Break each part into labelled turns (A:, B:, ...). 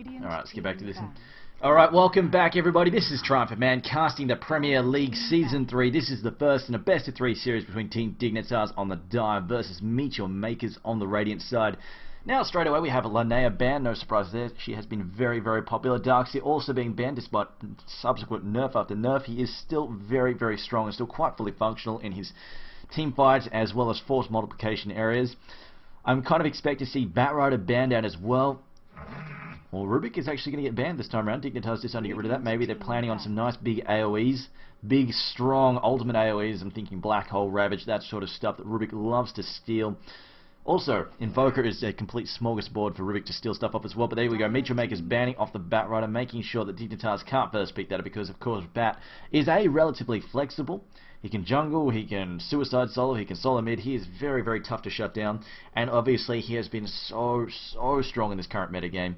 A: Alright, let's get back to this. Alright, welcome back everybody. This is Triumphant Man casting the Premier League Season 3. This is the first in a best of 3 series between Team Dignitas on the Dive versus Meet Your Makers on the Radiant side. Now straight away we have Linnea banned, no surprise there. She has been very, very popular. Darkseid also being banned despite subsequent nerf after nerf. He is still very, very strong and still quite fully functional in his team fights as well as force multiplication areas. I'm kind of expecting to see Batrider banned out as well. Well, Rubik is actually going to get banned this time around. Dignitas decided to get rid of that. Maybe they're planning on some nice big AoEs. Big, strong, ultimate AoEs. I'm thinking Black Hole, Ravage, that sort of stuff that Rubik loves to steal. Also, Invoker is a complete smorgasbord for Rubik to steal stuff up as well. But there we go. Meet Your Makers banning off the Batrider, making sure that Dignitas can't first pick that up because, of course, Bat is relatively flexible. He can jungle, he can suicide solo, he can solo mid. He is very, very tough to shut down. And obviously, he has been so strong in this current metagame.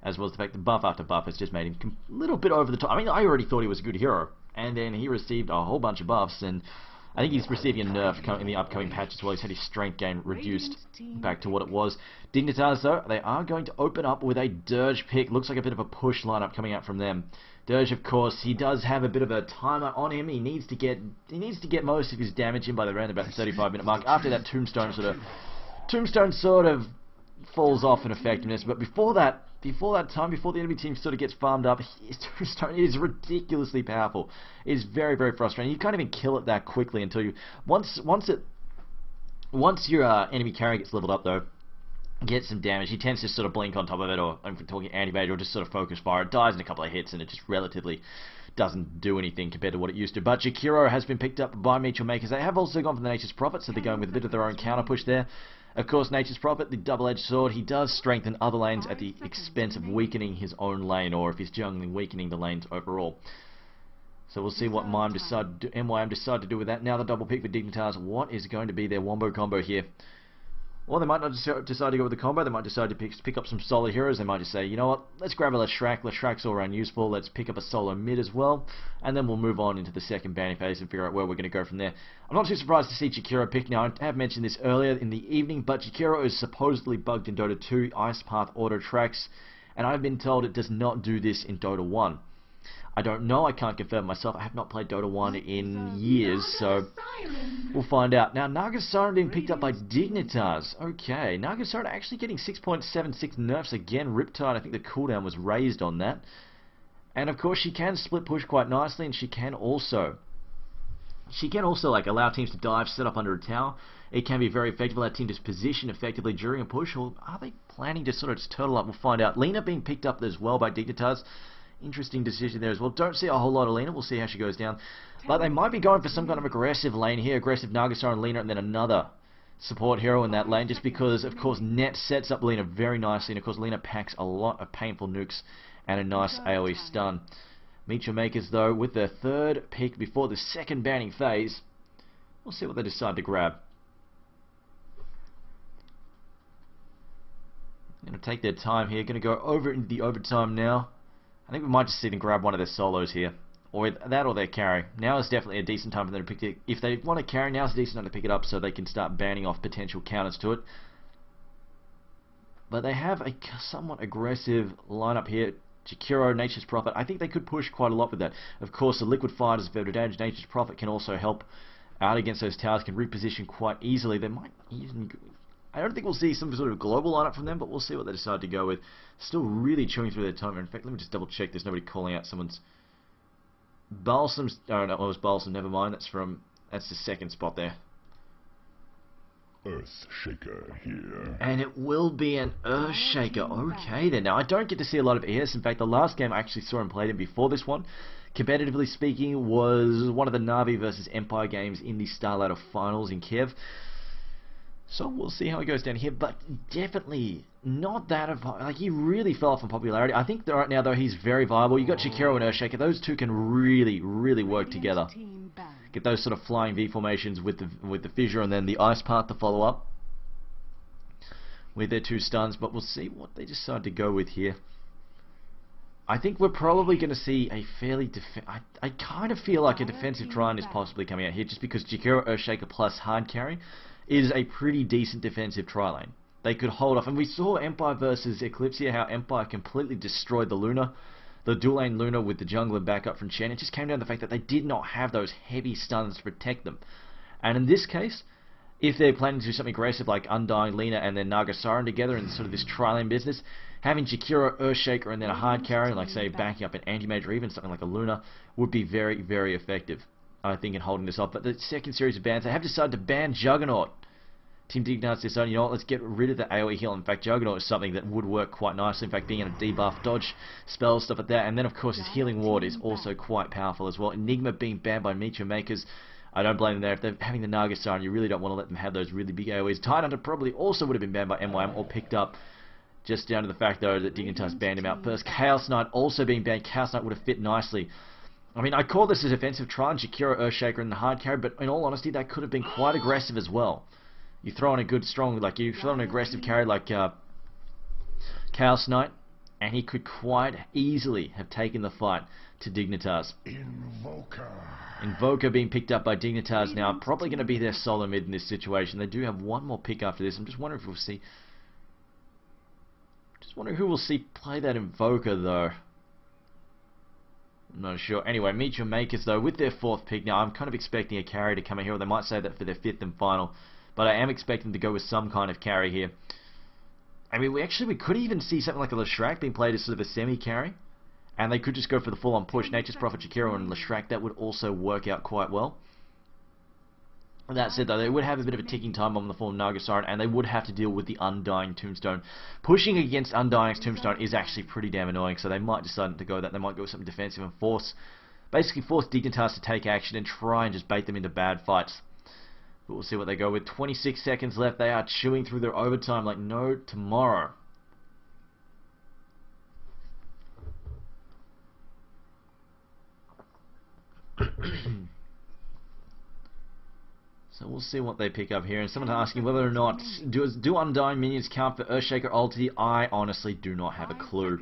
A: As well as the fact that buff after buff has just made him a little bit over the top. I mean, I already thought he was a good hero. And then he received a whole bunch of buffs. And I think he's receiving a nerf in the upcoming patch as well. He's had his strength gain reduced back to what it was. Dignitas, though, they are going to open up with a Dirge pick. Looks like a bit of a push lineup coming out from them. Dirge, of course, he does have a bit of a timer on him. He needs to get most of his damage in by around about the 35-minute mark. After that, Tombstone sort of falls off in effectiveness. But before the enemy team sort of gets farmed up, his Tombstone is ridiculously powerful. It is very, very frustrating. You can't even kill it that quickly until you once your enemy carry gets leveled up though, gets some damage. He tends to sort of blink on top of it, or I'm talking anti-evade, or just sort of focus fire. It dies in a couple of hits, and it just relatively doesn't do anything compared to what it used to. But Jakiro has been picked up by Meet Your Makers. They have also gone for the Nature's Prophet, so they're going with a bit of their own counter push there. Of course, Nature's Prophet, the double-edged sword, he does strengthen other lanes at the expense of weakening his own lane, or if he's jungling, weakening the lanes overall. So we'll see what MYM decide to do with that. Now the double pick for Dignitas. What is going to be their wombo combo here? Well, they might not decide to go with the combo. They might decide to pick up some solo heroes. They might just say, you know what, let's grab a Leshrac. Leshrak's all around useful. Let's pick up a solo mid as well. And then we'll move on into the second banning phase and figure out where we're going to go from there. I'm not too surprised to see Jakiro pick. Now, I have mentioned this earlier in the evening, but Jakiro is supposedly bugged in Dota 2 Ice Path auto tracks. And I've been told it does not do this in Dota 1. I don't know, I can't confirm myself. I have not played Dota 1 in years, so we'll find out. Now, Nagasiren being picked up by Dignitas. Okay, Nagasiren actually getting 6.76 nerfs again. Riptide, I think the cooldown was raised on that. And of course, she can split push quite nicely, and she can also like allow teams to dive, set up under a tower. It can be very effective, allow teams to position effectively during a push, or are they planning to sort of just turtle up? We'll find out. Lina being picked up as well by Dignitas. Interesting decision there as well. Don't see a whole lot of Lina. We'll see how she goes down. But they might be going for some kind of aggressive lane here. Aggressive Nagasiren and Lina, and then another support hero in that lane. Just because, of course, Net sets up Lina very nicely. And, of course, Lina packs a lot of painful nukes and a nice AoE stun. Meet Your Makers, though, with their third pick before the second banning phase. We'll see what they decide to grab. Going to take their time here. Going to go over into the overtime now. I think we might just see them grab one of their solos here. Or that or their carry. Now is definitely a decent time for them to pick it. If they want to carry, now is a decent time to pick it up so they can start banning off potential counters to it. But they have a somewhat aggressive lineup here. Jakiro, Nature's Prophet. I think they could push quite a lot with that. Of course, the Liquid Fire does better damage. Nature's Prophet can also help out against those towers, can reposition quite easily. They might even... I don't think we'll see some sort of global lineup from them, but we'll see what they decide to go with. Still really chewing through their time. In fact, let me just double check there's nobody calling out someone's... Balsam's... Oh, no, it was Balsam, never mind. That's the second spot there.
B: Earthshaker here.
A: And it will be an Earthshaker. Okay then. Now, I don't get to see a lot of ES. In fact, the last game I actually saw and played him before this one, competitively speaking, was one of the Na'Vi versus Empire games in the Starlighter Finals in Kiev. So we'll see how it goes down here, but definitely not that of... Like, he really fell off in popularity. I think right now, though, he's very viable. You got Jakiro and Earthshaker. Those two can really, really work together. Get those sort of flying V formations with the fissure and then the ice path to follow up with their two stuns. But we'll see what they decide to go with here. I think we're probably going to see a fairly... I kind of feel like a defensive Trine is possibly coming out here just because Jakiro, Earthshaker plus hard carry is a pretty decent defensive tri-lane. they could hold off. And we saw Empire versus Eclipse here, how Empire completely destroyed the Luna. The dual lane Luna with the jungler backup from Chen. It just came down to the fact that they did not have those heavy stuns to protect them. And in this case, if they're planning to do something aggressive like Undying Lina and then Nagasaran together in sort of this tri-lane business, having Jakiro, Earthshaker, and then a hard carry, like say backing up an Anti-Mage or even something like a Luna, would be very, very effective, I think, in holding this off. But the second series of bans, they have decided to ban Juggernaut. Team Dignitas decided, you know what, let's get rid of the AoE heal. In fact, Juggernaut is something that would work quite nicely. In fact, being in a debuff, dodge, spell, stuff like that. And then, of course, his healing ward is also quite powerful as well. Enigma being banned by Meteor Makers, I don't blame them there. If they're having the Nagasaran, you really don't want to let them have those really big AoEs. Tidehunter probably also would have been banned by MYM or picked up, just down to the fact, though, that Dignitas banned him out first. Chaos Knight also being banned. Chaos Knight would have fit nicely. I mean, I call this a defensive try on Jakiro, Earthshaker, and the hard carry, but in all honesty, that could have been quite aggressive as well. You throw in a good, strong, like, you throw in an aggressive carry like Chaos Knight, and he could quite easily have taken the fight to Dignitas. Invoker being picked up by Dignitas now, probably going to be their solo mid in this situation. They do have one more pick after this. I'm just wondering if we'll see... Just wondering who we'll see play that Invoker, though. I'm not sure. Anyway, Meteor Makers, though, with their fourth pick now, I'm kind of expecting a carry to come in here, or they might say that for their fifth and final. But I am expecting to go with some kind of carry here. I mean, we could even see something like a Leshrac being played as sort of a semi-carry. And they could just go for the full-on push. Nature's Prophet, Jakiro, and Leshrac. That would also work out quite well. That said, though, they would have a bit of a ticking time on the form of Nagasaran, and they would have to deal with the Undying Tombstone. Pushing against Undying's Tombstone is actually pretty damn annoying, so they might decide to go that. They might go with something defensive and basically force Dignitas to take action and try and just bait them into bad fights. But we'll see what they go with. 26 seconds left. They are chewing through their overtime like no tomorrow. So we'll see what they pick up here. And someone's asking whether or not do Undying minions count for Earthshaker ulti. I honestly do not have a clue.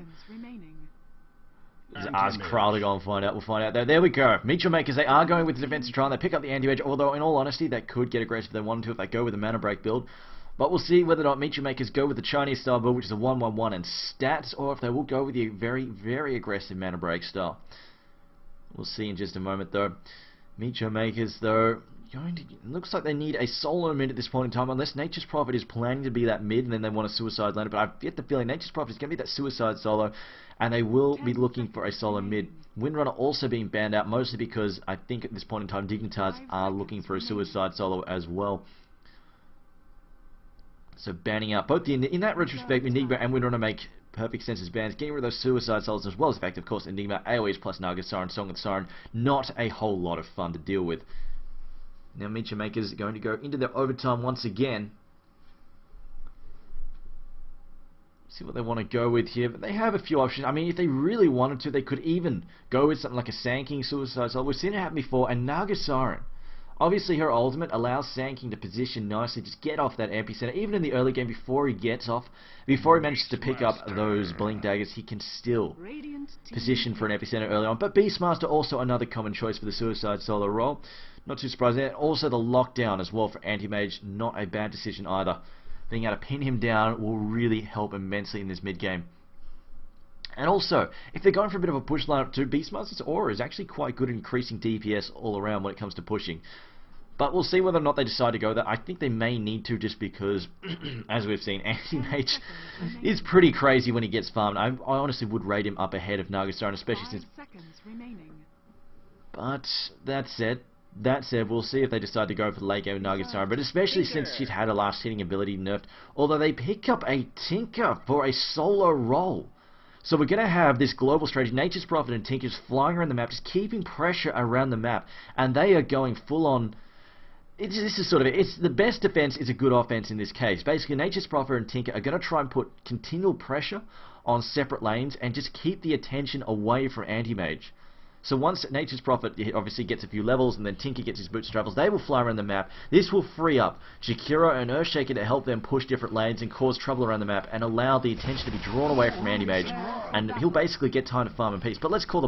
A: Ask Kral to go and find out. We'll find out. There we go. Meteor Makers, they are going with the defensive try. They pick up the anti-mage, although in all honesty, they could get aggressive if they wanted to if they go with the mana break build. But we'll see whether or not Meteor Makers go with the Chinese style build, which is a 1-1-1 and stats, or if they will go with the very, very aggressive mana break style. We'll see in just a moment, though. Meteor Makers, though, looks like they need a solo mid at this point in time, unless Nature's Prophet is planning to be that mid and then they want a suicide laner. But I get the feeling Nature's Prophet is going to be that suicide solo, and they will be looking for a solo mid. Windrunner also being banned out, mostly because I think at this point in time Dignitas are looking for a suicide solo as well. So banning out both in that retrospect, Enigma and Windrunner make perfect sense as bans. Getting rid of those suicide solos as well as the fact, of course, Enigma, AoEs plus Nagasaran, Song of the Siren, not a whole lot of fun to deal with. Now Meteor Makers are going to go into their overtime once again. See what they want to go with here, but they have a few options. I mean, if they really wanted to, they could even go with something like a Sand King suicide solo. We've seen it happen before, and Nagasaran. Obviously, her ultimate allows Sand King to position nicely, just get off that epicenter. Even in the early game, before he gets off, before he manages to pick up those Blink Daggers, he can still position for an epicenter early on. But Beastmaster, also another common choice for the suicide solo role. Not too surprising. And also the lockdown as well for Anti-Mage, not a bad decision either. Being able to pin him down will really help immensely in this mid-game. And also, if they're going for a bit of a push lineup too, Beastmaster's aura is actually quite good at increasing DPS all around when it comes to pushing. But we'll see whether or not they decide to go there. I think they may need to, just because, as we've seen, Anti-Mage is pretty crazy when he gets farmed. I honestly would rate him up ahead of Nagasaran, especially since... But that said, we'll see if they decide to go for the late game with Nagasaran, but especially since she's had her last hitting ability nerfed, although they pick up a Tinker for a solo role. So we're going to have this global strategy, Nature's Prophet and Tinkers flying around the map, just keeping pressure around the map, and they are going full on. This is sort of it. It's the best defense is a good offense in this case. Basically, Nature's Prophet and Tinker are going to try and put continual pressure on separate lanes and just keep the attention away from Anti-Mage. So once Nature's Prophet obviously gets a few levels and then Tinker gets his boots travels, they will fly around the map. This will free up Jakiro and Earthshaker to help them push different lanes and cause trouble around the map and allow the attention to be drawn away from Anti-Mage, and he'll basically get time to farm in peace. But let's call the